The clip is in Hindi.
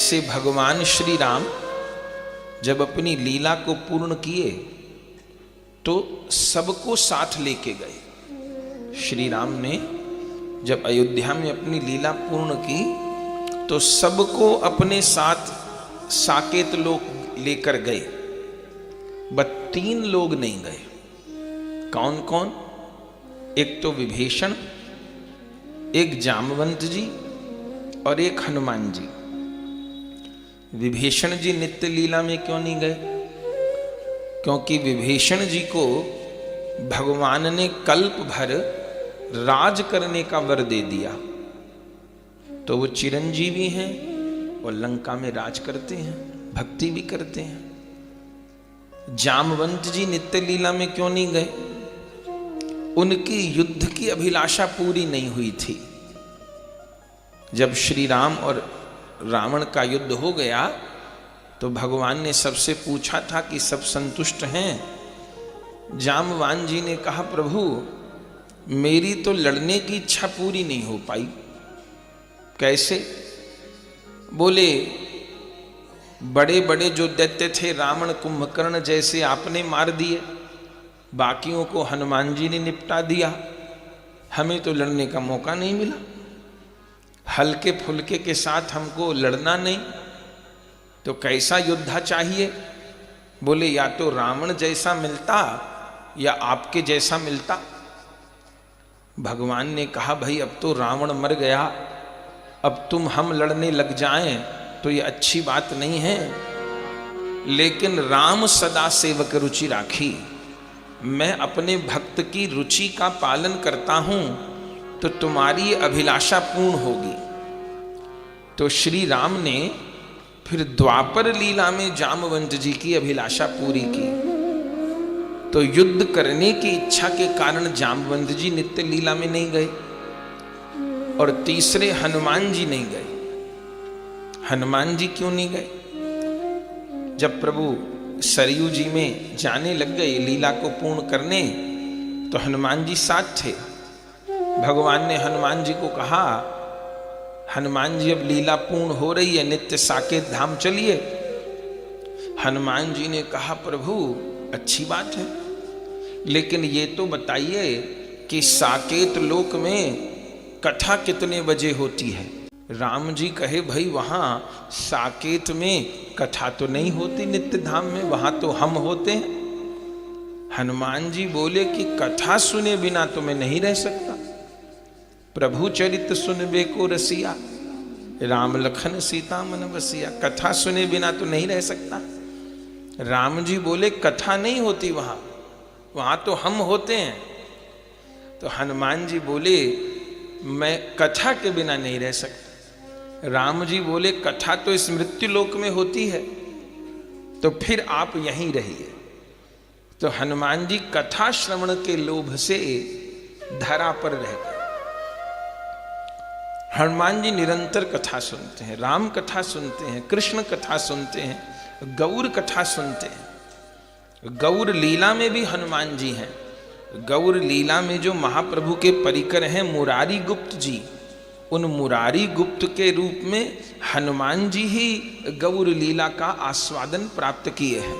से भगवान श्री राम जब अपनी लीला को पूर्ण किए तो सबको साथ लेके गए। श्री राम ने जब अयोध्या में अपनी लीला पूर्ण की तो सबको अपने साथ साकेत लोग लेकर गए, बस 3 लोग नहीं गए। कौन कौन? एक तो विभीषण, एक जामवंत जी और एक हनुमान जी। विभीषण जी नित्य लीला में क्यों नहीं गए? क्योंकि विभीषण जी को भगवान ने कल्प भर राज करने का वर दे दिया, तो वो चिरंजीवी हैं और लंका में राज करते हैं, भक्ति भी करते हैं। जामवंत जी नित्य लीला में क्यों नहीं गए? उनकी युद्ध की अभिलाषा पूरी नहीं हुई थी। जब श्री राम और रावण का युद्ध हो गया तो भगवान ने सबसे पूछा था कि सब संतुष्ट हैं? जामवान जी ने कहा, प्रभु मेरी तो लड़ने की इच्छा पूरी नहीं हो पाई। कैसे? बोले बड़े बड़े जो दैत्य थे रावण कुंभकर्ण जैसे आपने मार दिए, बाकियों को हनुमान जी ने निपटा दिया, हमें तो लड़ने का मौका नहीं मिला। हल्के फुल्के के साथ हमको लड़ना नहीं, तो कैसा योद्धा चाहिए? बोले या तो रावण जैसा मिलता या आपके जैसा मिलता। भगवान ने कहा, भाई अब तो रावण मर गया, अब तुम हम लड़ने लग जाएं तो ये अच्छी बात नहीं है। लेकिन राम सदा सेवक रुचि राखी, मैं अपने भक्त की रुचि का पालन करता हूं तो तुम्हारी अभिलाषा पूर्ण होगी। तो श्री राम ने फिर द्वापर लीला में जामवंत जी की अभिलाषा पूरी की। तो युद्ध करने की इच्छा के कारण जामवंत जी नित्य लीला में नहीं गए और तीसरे हनुमान जी नहीं गए। हनुमान जी क्यों नहीं गए? जब प्रभु सरयू जी में जाने लग गए लीला को पूर्ण करने तो हनुमान जी साथ थे। भगवान ने हनुमान जी को कहा, हनुमान जी अब लीला पूर्ण हो रही है, नित्य साकेत धाम चलिए। हनुमान जी ने कहा, प्रभु अच्छी बात है, लेकिन ये तो बताइए कि साकेत लोक में कथा कितने बजे होती है? राम जी कहे, भाई वहां साकेत में कथा तो नहीं होती नित्य धाम में, वहां तो हम होते हैं। हनुमान जी बोले कि कथा सुने बिना तो मैं नहीं रह सकता। प्रभु चरित सुनबे को रसिया, राम लखन सीता मन बसिया। कथा सुने बिना तो नहीं रह सकता। राम जी बोले कथा नहीं होती वहां, वहां तो हम होते हैं। तो हनुमान जी बोले मैं कथा के बिना नहीं रह सकता। राम जी बोले कथा तो इस मृत्यु लोक में होती है, तो फिर आप यहीं रहिए। तो हनुमान जी कथा श्रवण के लोभ से धरा पर रह गए। हनुमान जी निरंतर कथा सुनते हैं, राम कथा सुनते हैं, कृष्ण कथा सुनते हैं, गौर कथा सुनते हैं। गौर लीला में भी हनुमान जी हैं। गौर लीला में जो महाप्रभु के परिकर हैं मुरारी गुप्त जी, उन मुरारी गुप्त के रूप में हनुमान जी ही गौर लीला का आस्वादन प्राप्त किए हैं।